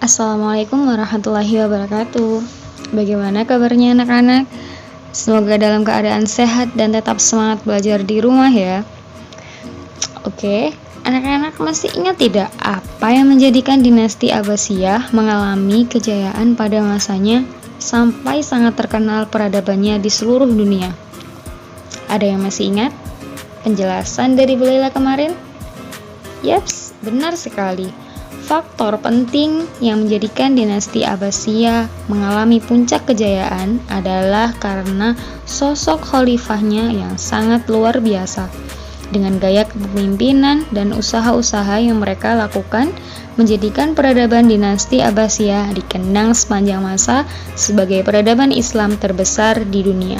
Assalamualaikum warahmatullahi wabarakatuh. Bagaimana kabarnya anak-anak? Semoga dalam keadaan sehat dan tetap semangat belajar di rumah ya. Oke, anak-anak masih ingat tidak apa yang menjadikan dinasti Abbasiyah mengalami kejayaan pada masanya sampai sangat terkenal peradabannya di seluruh dunia? Ada yang masih ingat penjelasan dari Bu Laila kemarin? Yaps, benar sekali. Faktor penting yang menjadikan dinasti Abbasiyah mengalami puncak kejayaan adalah karena sosok khalifahnya yang sangat luar biasa. Dengan gaya kepemimpinan dan usaha-usaha yang mereka lakukan, menjadikan peradaban dinasti Abbasiyah dikenang sepanjang masa sebagai peradaban Islam terbesar di dunia.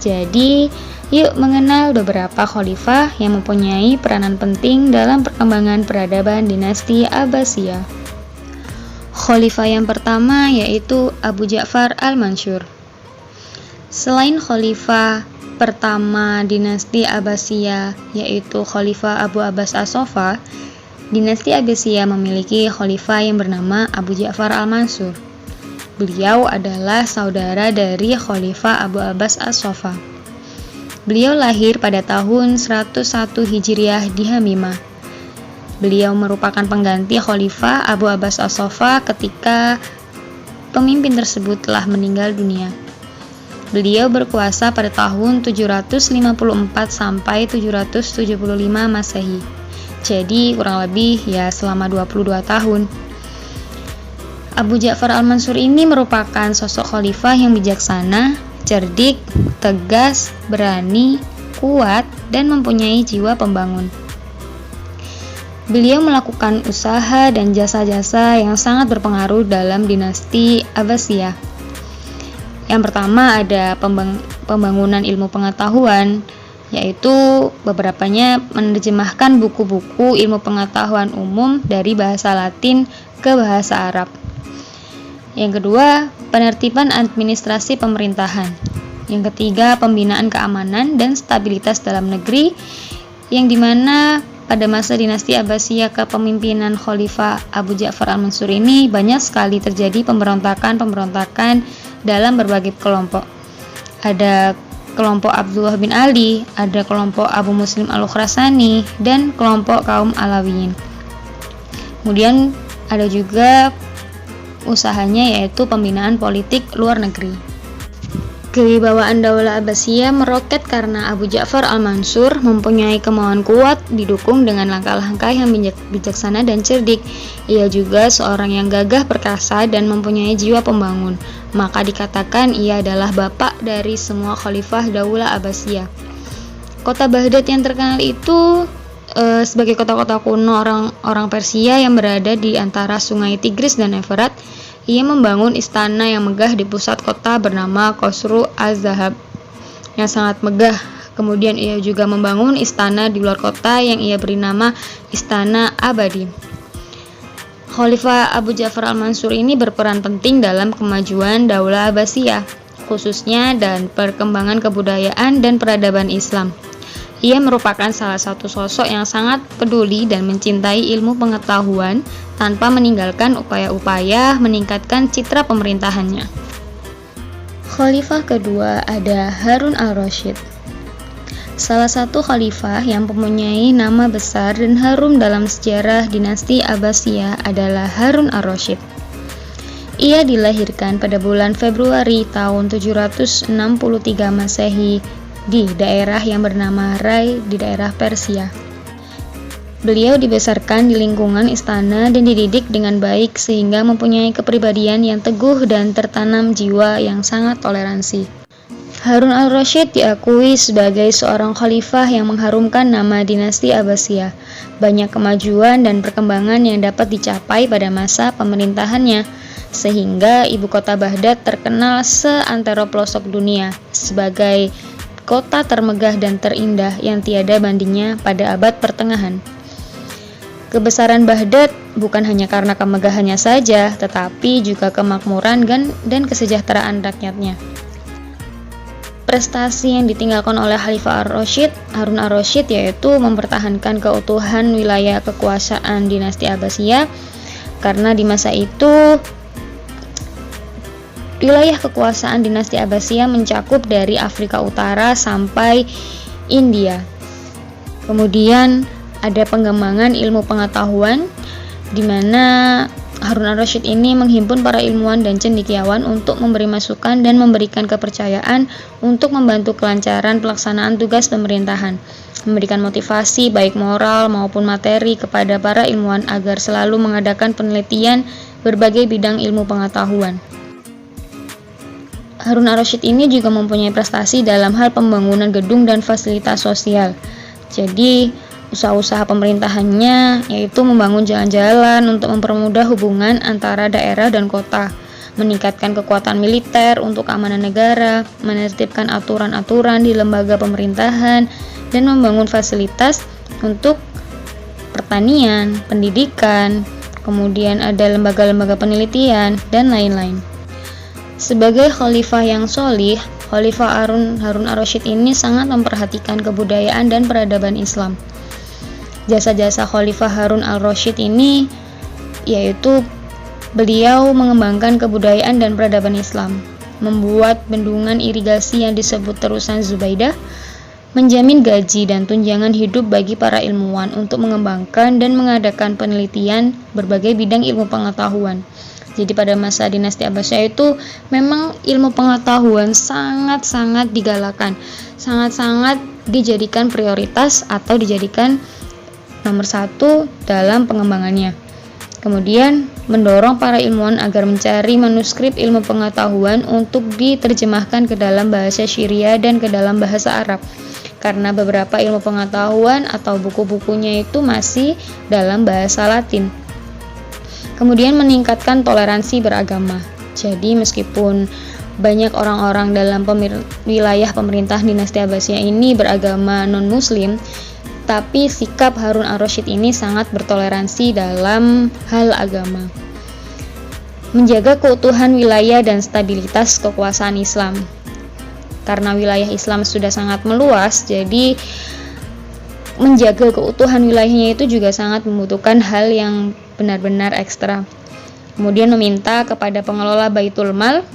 Jadi, yuk mengenal beberapa khalifah yang mempunyai peranan penting dalam perkembangan peradaban dinasti Abbasiyah. Khalifah yang pertama yaitu Abu Ja'far al-Mansur. Selain khalifah pertama dinasti Abbasiyah yaitu Khalifah Abu Abbas as-Sofa, dinasti Abbasiyah memiliki khalifah yang bernama Abu Ja'far al-Mansur. Beliau adalah saudara dari Khalifah Abu Abbas as-Sofa. Beliau lahir pada tahun 101 Hijriah di Hamimah. Beliau merupakan pengganti Khalifah Abu Abbas as-Sofa ketika pemimpin tersebut telah meninggal dunia. Beliau berkuasa pada tahun 754 sampai 775 Masehi. Jadi kurang lebih ya selama 22 tahun. Abu Ja'far al-Mansur ini merupakan sosok khalifah yang bijaksana, cerdik, tegas, berani, kuat, dan mempunyai jiwa pembangun. Beliau melakukan usaha dan jasa-jasa yang sangat berpengaruh dalam dinasti Abbasiyah. Yang pertama ada pembangunan ilmu pengetahuan, yaitu beberapanya menerjemahkan buku-buku ilmu pengetahuan umum dari bahasa Latin ke bahasa Arab. Yang kedua, penertiban administrasi pemerintahan. Yang ketiga, pembinaan keamanan dan stabilitas dalam negeri, yang dimana pada masa dinasti Abbasiyah kepemimpinan Khalifah Abu Ja'far al-Mansur ini banyak sekali terjadi pemberontakan dalam berbagai kelompok. Ada kelompok Abdullah bin Ali, ada kelompok Abu Muslim al-Khurasani, dan kelompok kaum Alawiyin. Kemudian ada juga usahanya yaitu pembinaan politik luar negeri. Kewibawaan Daulah Abbasiyah meroket karena Abu Ja'far al-Mansur mempunyai kemauan kuat didukung dengan langkah-langkah yang bijaksana dan cerdik. Ia juga seorang yang gagah perkasa dan mempunyai jiwa pembangun. Maka dikatakan ia adalah bapak dari semua khalifah Daulah Abbasiyah. Kota Baghdad yang terkenal itu sebagai kota-kota kuno orang Persia yang berada di antara sungai Tigris dan Efrat. Ia membangun istana yang megah di pusat kota bernama Qasru Az-Zahab yang sangat megah. Kemudian ia juga membangun istana di luar kota yang ia beri nama Istana Abadi. Khalifah Abu Ja'far al-Mansur ini berperan penting dalam kemajuan Daulah Abbasiyah, khususnya dan perkembangan kebudayaan dan peradaban Islam. Ia merupakan salah satu sosok yang sangat peduli dan mencintai ilmu pengetahuan tanpa meninggalkan upaya-upaya meningkatkan citra pemerintahannya. Khalifah kedua ada Harun al-Rasyid. Salah satu khalifah yang mempunyai nama besar dan harum dalam sejarah dinasti Abbasiyah adalah Harun al-Rasyid. Ia dilahirkan pada bulan Februari tahun 763 Masehi di daerah yang bernama Rai di daerah Persia. Beliau dibesarkan di lingkungan istana dan dididik dengan baik sehingga mempunyai kepribadian yang teguh dan tertanam jiwa yang sangat toleransi. Harun al-Rasyid diakui sebagai seorang khalifah yang mengharumkan nama dinasti Abbasiyah. Banyak kemajuan dan perkembangan yang dapat dicapai pada masa pemerintahannya, sehingga ibu kota Baghdad terkenal seantero pelosok dunia sebagai kota termegah dan terindah yang tiada bandingnya pada abad pertengahan. Kebesaran Baghdad bukan hanya karena kemegahannya saja, tetapi juga kemakmuran dan kesejahteraan rakyatnya. Prestasi yang ditinggalkan oleh Khalifah Harun al-Rasyid yaitu mempertahankan keutuhan wilayah kekuasaan dinasti Abbasiyah, karena di masa itu wilayah kekuasaan dinasti Abbasiyah mencakup dari Afrika Utara sampai India. Kemudian ada pengembangan ilmu pengetahuan di mana Harun al-Rasyid ini menghimpun para ilmuwan dan cendekiawan untuk memberi masukan dan memberikan kepercayaan untuk membantu kelancaran pelaksanaan tugas pemerintahan, memberikan motivasi baik moral maupun materi kepada para ilmuwan agar selalu mengadakan penelitian berbagai bidang ilmu pengetahuan. Harun al-Rasyid ini juga mempunyai prestasi dalam hal pembangunan gedung dan fasilitas sosial. Jadi, usaha-usaha pemerintahannya yaitu membangun jalan-jalan untuk mempermudah hubungan antara daerah dan kota, meningkatkan kekuatan militer untuk keamanan negara, menertibkan aturan-aturan di lembaga pemerintahan, dan membangun fasilitas untuk pertanian, pendidikan, kemudian ada lembaga-lembaga penelitian, dan lain-lain. Sebagai khalifah yang sholih, Khalifah Harun al-Rasyid ini sangat memperhatikan kebudayaan dan peradaban Islam. Jasa-jasa Khalifah Harun al-Rasyid ini yaitu beliau mengembangkan kebudayaan dan peradaban Islam, membuat bendungan irigasi yang disebut terusan Zubaidah, menjamin gaji dan tunjangan hidup bagi para ilmuwan untuk mengembangkan dan mengadakan penelitian berbagai bidang ilmu pengetahuan. Jadi pada masa dinasti Abbasiyah itu memang ilmu pengetahuan sangat-sangat digalakan, sangat-sangat dijadikan prioritas atau dijadikan nomor satu dalam pengembangannya. Kemudian mendorong para ilmuwan agar mencari manuskrip ilmu pengetahuan untuk diterjemahkan ke dalam bahasa Syria dan ke dalam bahasa Arab, karena beberapa ilmu pengetahuan atau buku-bukunya itu masih dalam bahasa Latin. Kemudian meningkatkan toleransi beragama. Jadi meskipun banyak orang-orang dalam wilayah pemerintah dinasti Abbasiyah ini beragama non-muslim, tapi sikap Harun al-Rasyid ini sangat bertoleransi dalam hal agama. Menjaga keutuhan wilayah dan stabilitas kekuasaan Islam. Karena wilayah Islam sudah sangat meluas, jadi menjaga keutuhan wilayahnya itu juga sangat membutuhkan hal yang benar-benar ekstra. Kemudian meminta kepada pengelola Baitul Mal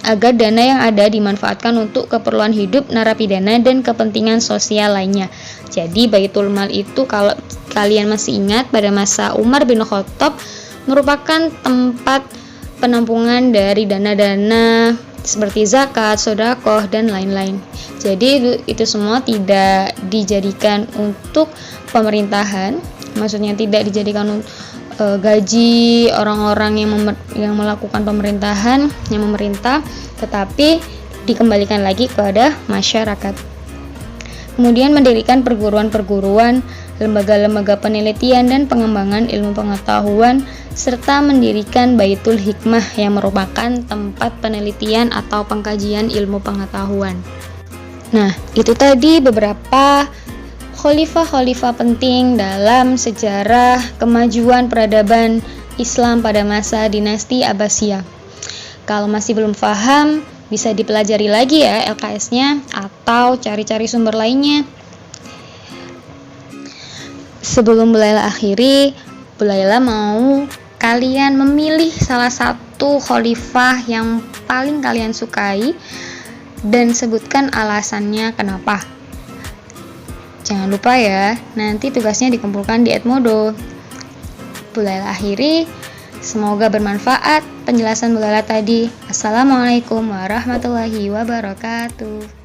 agar dana yang ada dimanfaatkan untuk keperluan hidup narapidana dan kepentingan sosial lainnya. Jadi Baitul Mal itu kalau kalian masih ingat pada masa Umar bin Khattab merupakan tempat penampungan dari dana-dana seperti zakat, sedekah, dan lain-lain. Jadi itu semua tidak dijadikan untuk pemerintahan, maksudnya tidak dijadikan gaji orang-orang yang melakukan pemerintahan, yang memerintah, tetapi dikembalikan lagi kepada masyarakat. Kemudian mendirikan perguruan-perguruan, lembaga-lembaga penelitian dan pengembangan ilmu pengetahuan, serta mendirikan Baitul Hikmah yang merupakan tempat penelitian atau pengkajian ilmu pengetahuan. Nah, itu tadi beberapa khalifah-khalifah penting dalam sejarah kemajuan peradaban Islam pada masa dinasti Abbasiyah. Kalau masih belum paham, bisa dipelajari lagi ya LKS-nya atau cari-cari sumber lainnya. Sebelum Bu Laila akhiri, Bu Laila mau kalian memilih salah satu khalifah yang paling kalian sukai dan sebutkan alasannya kenapa. Jangan lupa ya, nanti tugasnya dikumpulkan di Edmodo. Bu Laila akhiri, semoga bermanfaat penjelasan Bu Laila tadi. Assalamualaikum warahmatullahi wabarakatuh.